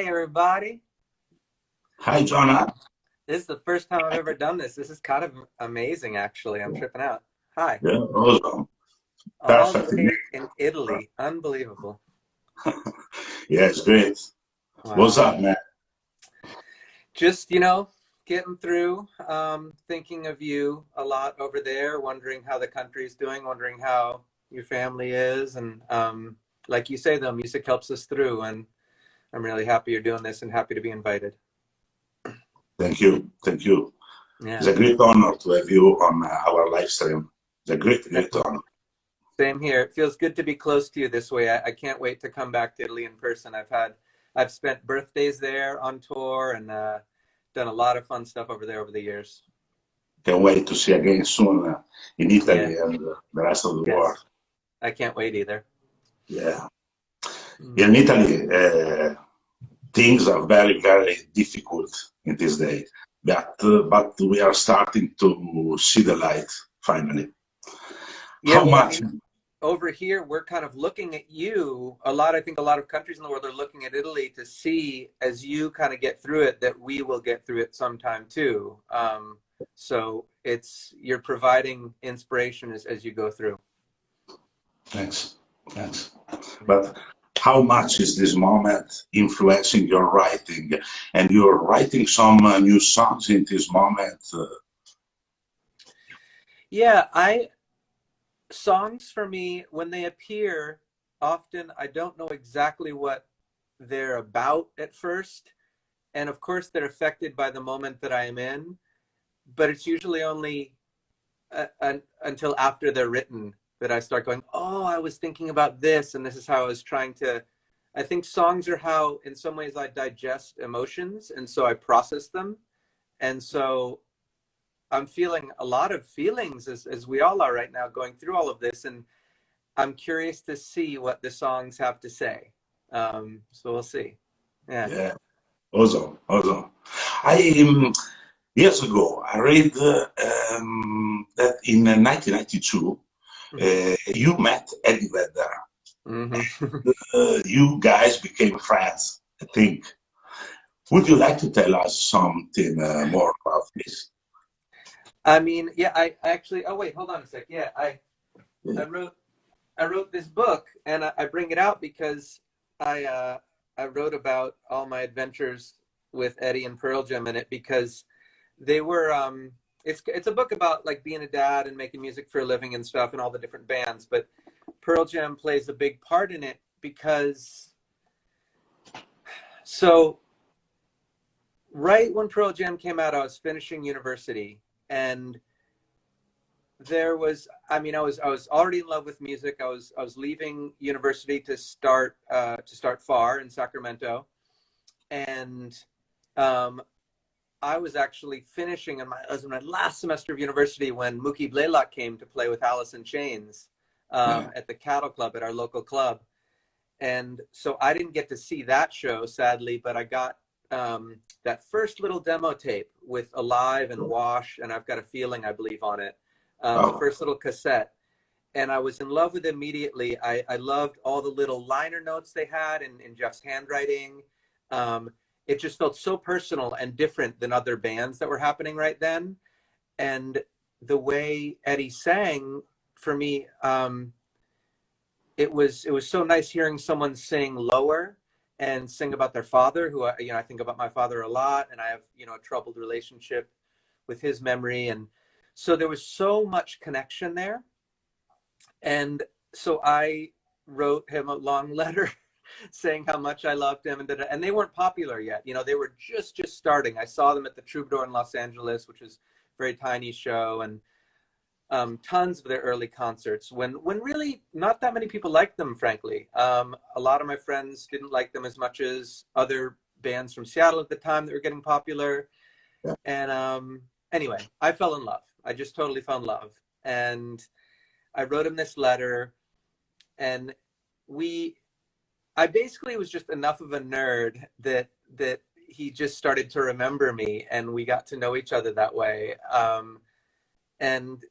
everybody. Hi, Jonah. This is the first time I've ever done this. This is kind of amazing, actually. I'm tripping out. Hi. Yeah, awesome. All the Perfect. way in Italy. Unbelievable. Yeah, it's great. What's Wow. up, man? Just, getting through, thinking of you a lot over there, wondering how the country's doing, wondering how your family is. And like you say, though, music helps us through. And I'm really happy you're doing this and happy to be invited. Thank you. Thank you. It's Yeah. a great honor to have you on our live stream. It's a great, great honor. Same here. It feels good to be close to you this way. I can't wait to come back to Italy in person. I've spent birthdays there on tour and done a lot of fun stuff over there over the years. Can't wait to see you again soon in Yeah. Italy and the rest of the world. Yes. I can't wait either. Yeah. In Italy, things are very, very difficult in this day, but we are starting to see the light finally. Yeah, How well, much? over here, we're kind of looking at you a lot. I think a lot of countries in the world are looking at Italy to see, as you kind of get through it, that we will get through it sometime too. So you're providing inspiration as you go through. Thanks. Thanks. But how much is this moment influencing your writing? And you're writing some new songs in this moment. Yeah, songs for me, when they appear, often I don't know exactly what they're about at first. And of course, they're affected by the moment that I am in, but it's usually only until after they're written that I start going, oh, I was thinking about this, and this is how I was trying to. I think songs are how, in some ways, I digest emotions, and so I process them. And so I'm feeling a lot of feelings as we all are right now going through all of this. And I'm curious to see what the songs have to say. So we'll see. Yeah. Yeah, awesome, awesome. Years ago, I read that in 1992, you met Eddie Vedder. Mm-hmm. You guys became friends, I think. Would you like to tell us something more about this? I mean, yeah, I actually, oh wait, hold on a sec. Yeah, I wrote this book, and I bring it out because I wrote about all my adventures with Eddie and Pearl Jam in it, because they were it's a book about like being a dad and making music for a living and stuff and all the different bands, but Pearl Jam plays a big part in it because right when Pearl Jam came out, I was finishing university, and there was, I mean, I was already in love with music. I was leaving university to start FAR in Sacramento, and I was actually finishing in my last semester of university when Mookie Blaylock came to play with Alice in Chains at the Cattle Club at our local club. And so I didn't get to see that show, sadly, but I got that first little demo tape with Alive and Wash, and I've Got a Feeling, I believe, on it. The first little cassette. And I was in love with it immediately. I loved all the little liner notes they had in Jeff's handwriting. It just felt so personal and different than other bands that were happening right then. And the way Eddie sang, for me, it was so nice hearing someone sing lower and sing about their father, who I think about my father a lot, and I have a troubled relationship with his memory, and so there was so much connection there. And so I wrote him a long letter saying how much I loved him, and they weren't popular yet. They were just starting. I saw them at the Troubadour in Los Angeles, which was a very tiny show, and tons of their early concerts when really not that many people liked them, frankly. A lot of my friends didn't like them as much as other bands from Seattle at the time that were getting popular. And anyway, I fell in love. I just totally fell in love. And I wrote him this letter, and I basically was just enough of a nerd that he just started to remember me, and we got to know each other that way. And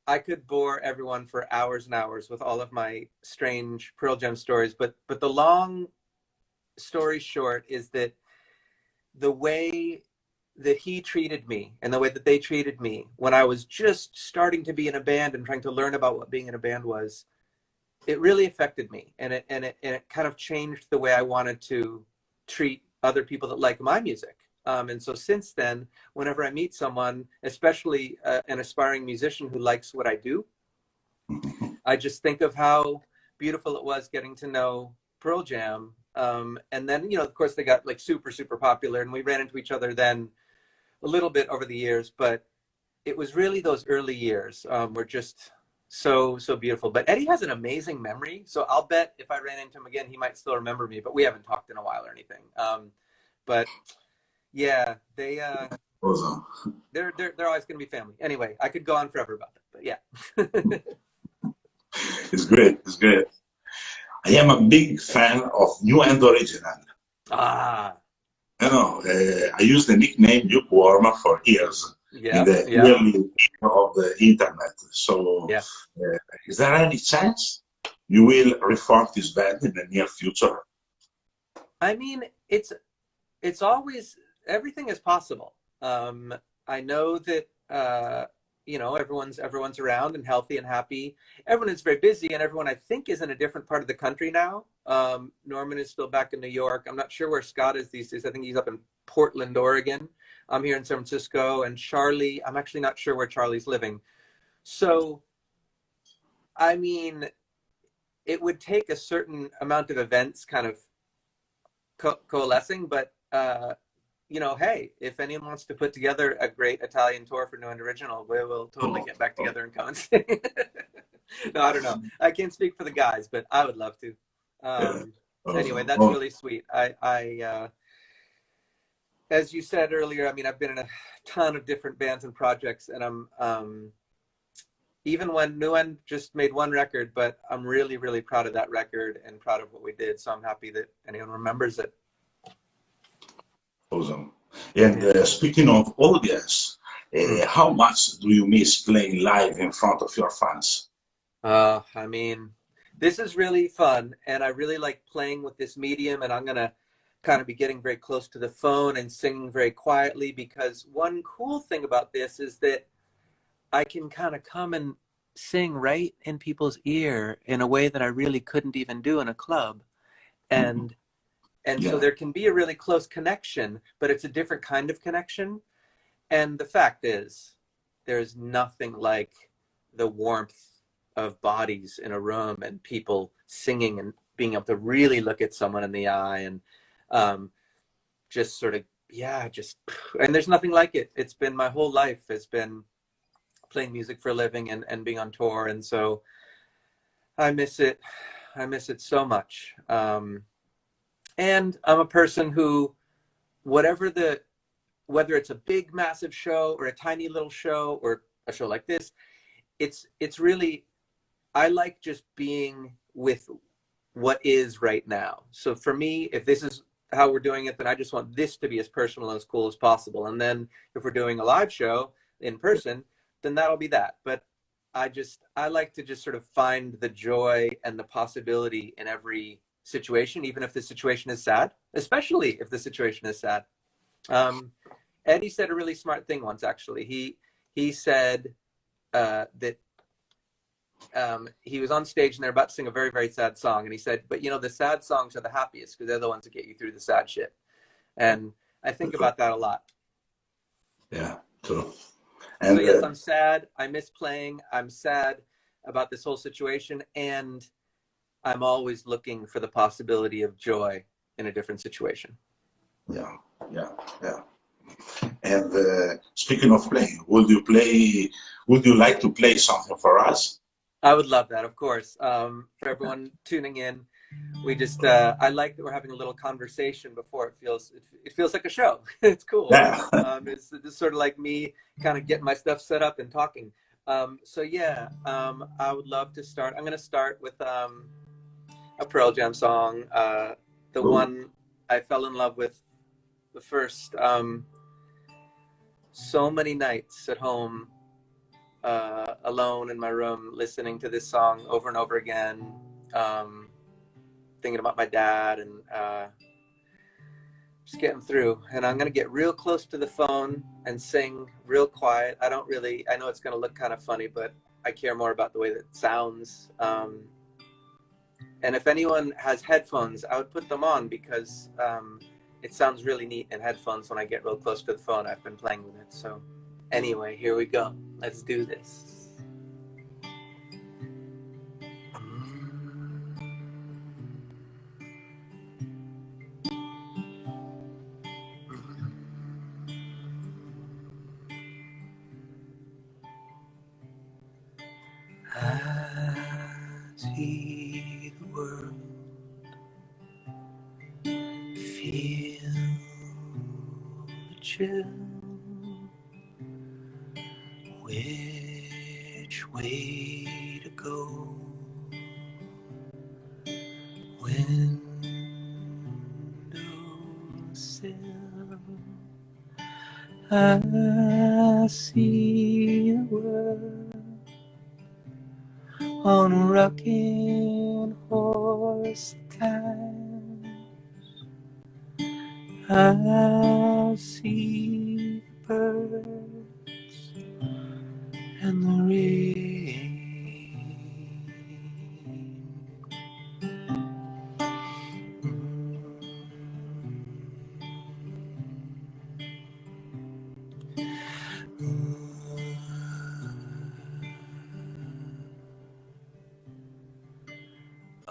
I could bore everyone for hours and hours with all of my strange Pearl Jam stories, but the long story short is that the way that he treated me and the way that they treated me when I was just starting to be in a band and trying to learn about what being in a band was, it really affected me. And it kind of changed the way I wanted to treat other people that like my music. And so since then, whenever I meet someone, especially an aspiring musician who likes what I do, I just think of how beautiful it was getting to know Pearl Jam. And then, you know, of course, they got like super, super popular, and we ran into each other then a little bit over the years. But it was really those early years were just so, so beautiful. But Eddie has an amazing memory. So I'll bet if I ran into him again, he might still remember me, but we haven't talked in a while or anything. But yeah, Awesome. they're always going to be family. Anyway, I could go on forever about that, but yeah. It's great. It's great. I am a big fan of New and Original. Ah, You know, I used the nickname Lukewarm for years in the early of the internet. So, is there any chance you will reform this band in the near future? I mean, it's always, everything is possible. I know that you know, everyone's around and healthy and happy. Everyone is very busy, and everyone, I think, is in a different part of the country now. Norman is still back in New York. I'm not sure where Scott is these days. I think he's up in Portland, Oregon. I'm here in San Francisco, and Charlie, I'm actually not sure where Charlie's living. So, I mean, it would take a certain amount of events kind of coalescing, but you know, hey, if anyone wants to put together a great Italian tour for New and Original, we will totally get back together and come and sing. No, I don't know. I can't speak for the guys, but I would love to. Anyway, that's really sweet. I as you said earlier, I mean, I've been in a ton of different bands and projects, and I'm even when Nguyen just made one record, but I'm really, really proud of that record and proud of what we did. So I'm happy that anyone remembers it. Awesome. And speaking of audience, how much do you miss playing live in front of your fans? I mean, this is really fun, and I really like playing with this medium, and I'm going to kind of be getting very close to the phone and singing very quietly, because one cool thing about this is that I can kind of come and sing right in people's ear in a way that I really couldn't even do in a club. And so there can be a really close connection, but it's a different kind of connection. And the fact is, there's nothing like the warmth of bodies in a room and people singing and being able to really look at someone in the eye and just sort of, and there's nothing like it. It's been my whole life has been playing music for a living and being on tour. And so I miss it. I miss it so much. And I'm a person who, whether it's a big, massive show or a tiny little show or a show like this, it's really, I like just being with what is right now. So for me, if this is how we're doing it, then I just want this to be as personal and as cool as possible. And then if we're doing a live show in person, then that'll be that. But I like to just sort of find the joy and the possibility in every situation, even if the situation is sad, especially if the situation is sad. Eddie said a really smart thing once, actually. He said that he was on stage and they're about to sing a very, very sad song. And he said, but you know, the sad songs are the happiest because they're the ones that get you through the sad shit. And I think about that a lot. Yeah, true. And, so yes, I'm sad. I miss playing. I'm sad about this whole situation. And I'm always looking for the possibility of joy in a different situation. Yeah. And speaking of playing, would you like to play something for us? I would love that, of course. For everyone tuning in, we just, I like that we're having a little conversation before it feels like a show. It's cool. Yeah. It's sort of like me kind of getting my stuff set up and talking. So yeah, I would love to start. I'm going to start with a Pearl Jam song, the one I fell in love with the first so many nights at home, alone in my room, listening to this song over and over again, thinking about my dad and Just getting through. And I'm going to get real close to the phone and sing real quiet. I know it's going to look kind of funny, but I care more about the way that it sounds. And if anyone has headphones, I would put them on because it sounds really neat in headphones when I get real close to the phone. I've been playing with it. So anyway, here we go. Let's do this. I see the world, feel the chill. Which way to go? Windowsill. I see the world on a rocking horse time. I see the birds and the rain.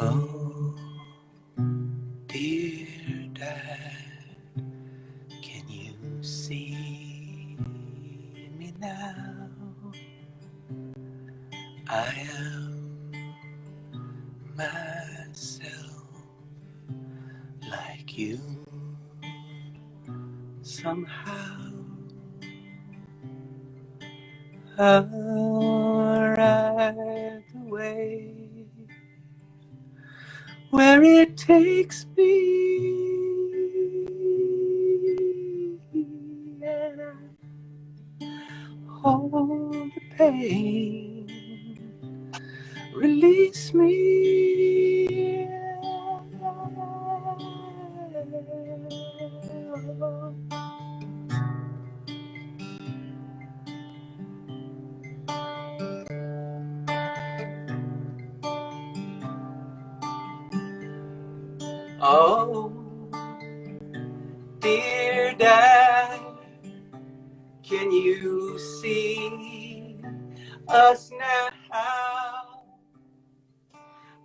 Oh, dear Dad, can you see me now? I am myself, like you, somehow. I'll ride the way where it takes me, and I hold the pain, release me. Oh, dear Dad, can you see us now?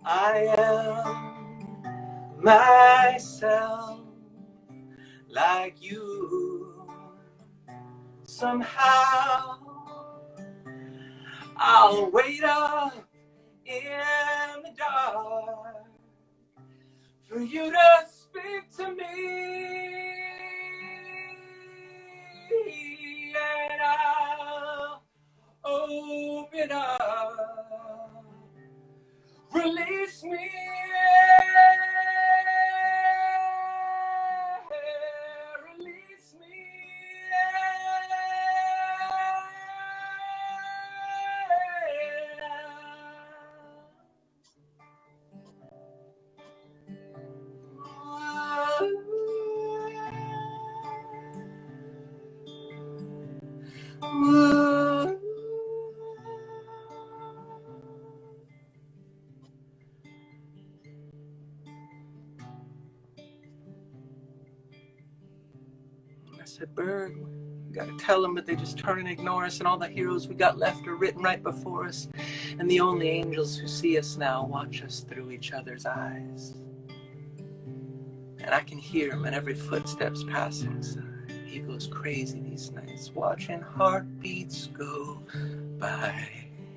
I am myself, like you, somehow. I'll wait up in the dark for you to speak to me, and I'll open up, release me, release me. I said, Berg, we gotta tell them, but they just turn and ignore us, and all the heroes we got left are written right before us, and the only angels who see us now watch us through each other's eyes. And I can hear him in every footsteps passing side. He goes crazy these nights, watching heartbeats go by.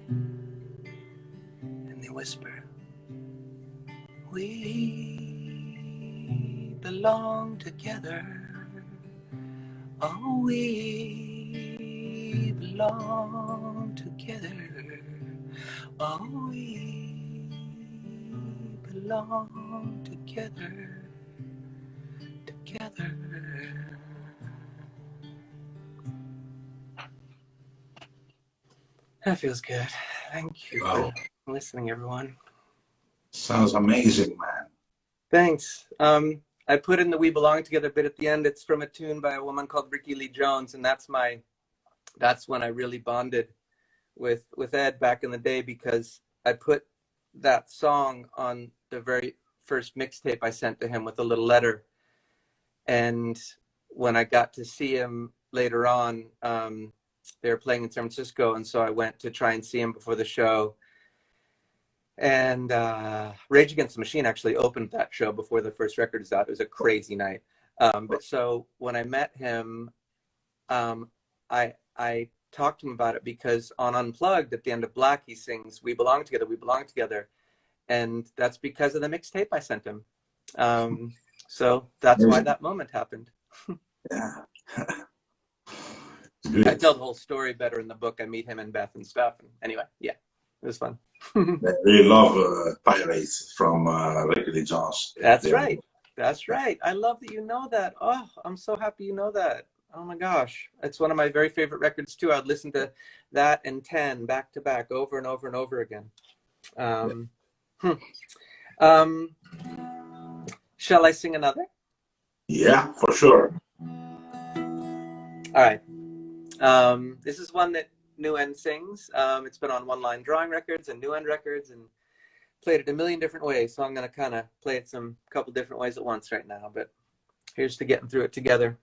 And they whisper, we belong together. Oh, we belong together. Oh, we belong together. Together. That feels good. Thank you for listening, everyone. Sounds amazing, man. Thanks. I put in the "We Belong Together" bit at the end. It's from a tune by a woman called Rickie Lee Jones, and that's when I really bonded with Ed back in the day, because I put that song on the very first mixtape I sent to him with a little letter. And when I got to see him later on, they were playing in San Francisco, and so I went to try and see him before the show. And Rage Against the Machine actually opened that show before the first record was out. It was a crazy night. But so when I met him, I talked to him about it, because on Unplugged at the end of Black, he sings "We Belong Together, We Belong Together," and that's because of the mixtape I sent him. So that's why that moment happened. Yeah. I tell the whole story better in the book. I meet him and Beth and stuff. And anyway, yeah, it was fun. I really love Pirates from Rickie Lee Jones. That's right. That's right. I love that you know that. Oh, I'm so happy you know that. Oh my gosh. It's one of my very favorite records too. I'd listen to that and 10 back to back over and over and over again. Shall I sing another? Yeah, for sure. All right. This is one that New End sings. It's been on One Line Drawing Records and New End Records, and played it a million different ways. So I'm going to kind of play it some couple different ways at once right now. But here's to getting through it together.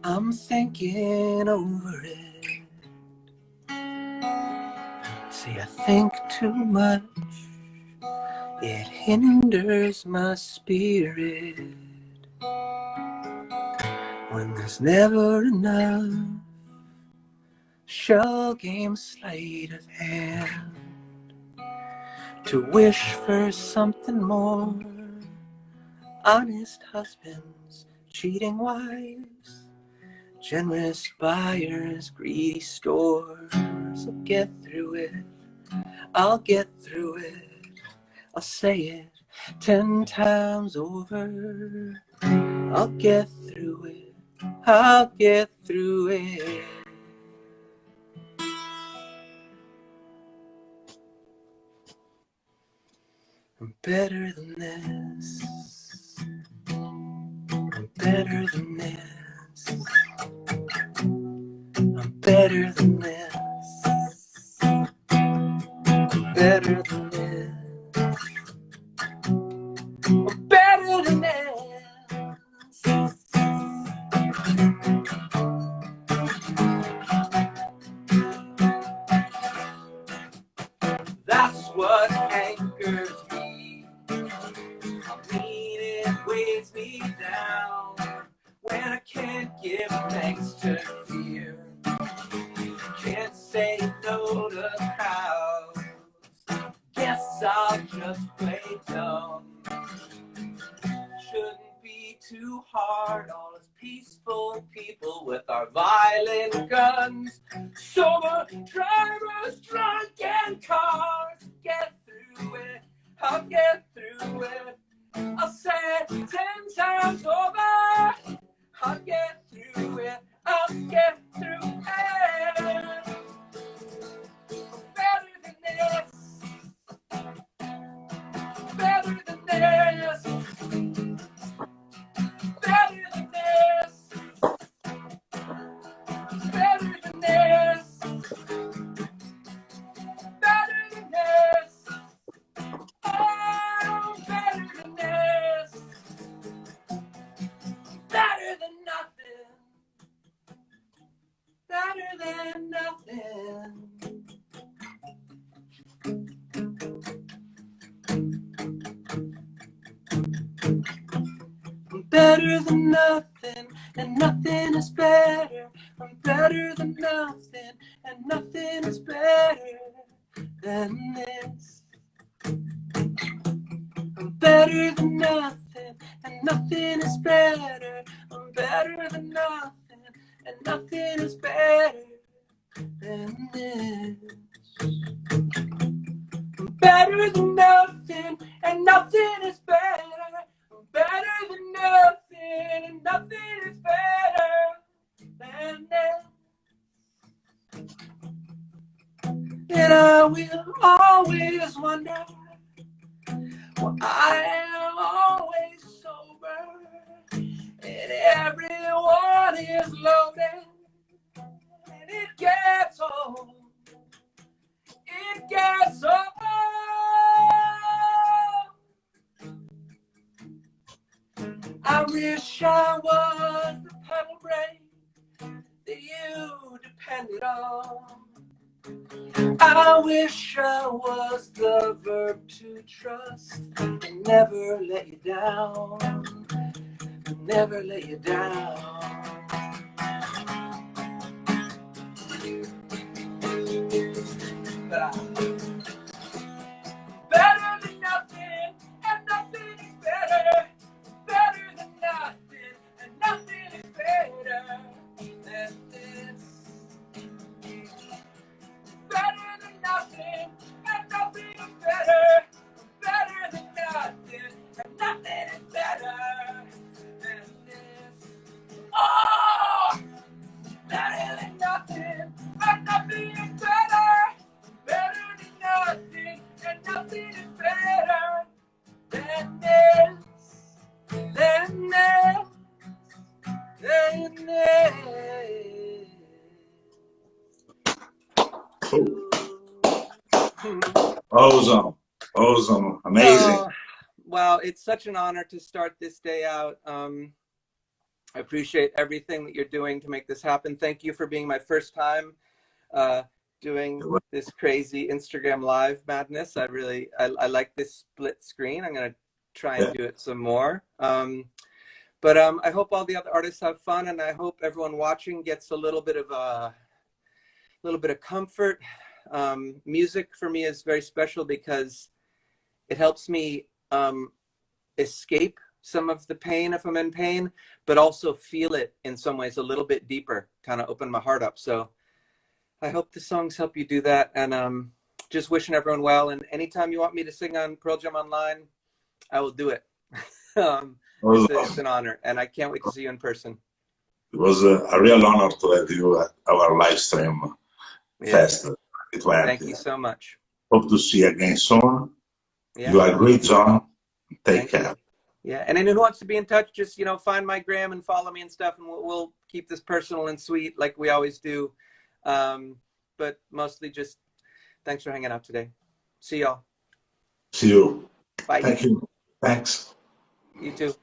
I'm thinking over it. See, I think too much. It hinders my spirit. When there's never enough. Shell game sleight of hand. To wish for something more. Honest husbands, cheating wives. Generous buyers, greedy stores. I'll get through it. I'll get through it. I'll say it 10 times over. I'll get through it. I'll get through it. I'm better than this. I'm better than this. I'm better than this. I'm better than this. I'm better than this. That's what anchors me. I mean, it weighs me down when I can't give thanks to fear. Can't say no to crowds. Guess I'll just play dumb. Shouldn't be too hard on us peaceful people with our violent guns. Sober drivers, drunken cars. Get through it, I'll get through it. I'll say it 10 times over. I'll get through it, I'll get through it. Better than this. Better than this. Better than this. Better than this. Better than this. Oh, better than this. Better than nothing. Better than nothing. I'm better than nothing, and nothing is better. I'm better than nothing, and nothing is better than this. I'm better than nothing, and nothing is better. I'm better than nothing, and nothing is better than this. I'm better better than nothing, and nothing is better. Better than nothing, and nothing is better than this. And I will always wonder why I am always sober, and everyone is loaded, and it gets old. It gets old. I wish I was the pedal brake that you depended on. I wish I was the verb to trust and never let you down. Never let you down. Better than nothing, and nothing is better. Better than nothing, and nothing is better than this. Better than nothing, and nothing is better. Better than nothing, and nothing is better than this. Oh! Better than nothing, and nothing is better. Better than nothing, and nothing is better than this. Than this. Than this. Awesome, awesome, amazing. Oh, wow, it's such an honor to start this day out. I appreciate everything that you're doing to make this happen. Thank you for being my first time doing this crazy Instagram live madness. I like this split screen. I'm gonna try and do it some more. But I hope all the other artists have fun, and I hope everyone watching gets a little bit of comfort. Music for me is very special because it helps me escape some of the pain if I'm in pain, but also feel it in some ways a little bit deeper, kind of open my heart up. So I hope the songs help you do that, and just wishing everyone well. And anytime you want me to sing on PearlJamOnline, I will do it. It's an honor, and I can't wait to see you in person. It was a real honor to have you at our live stream fest. Thank you so much. Hope to see you again soon. You are great, John. Take care. Yeah, and anyone who wants to be in touch, just, you know, find my gram and follow me and stuff, and we'll keep this personal and sweet like we always do. But mostly just thanks for hanging out today. See y'all. See you. Bye. Thank you. Thanks. You too.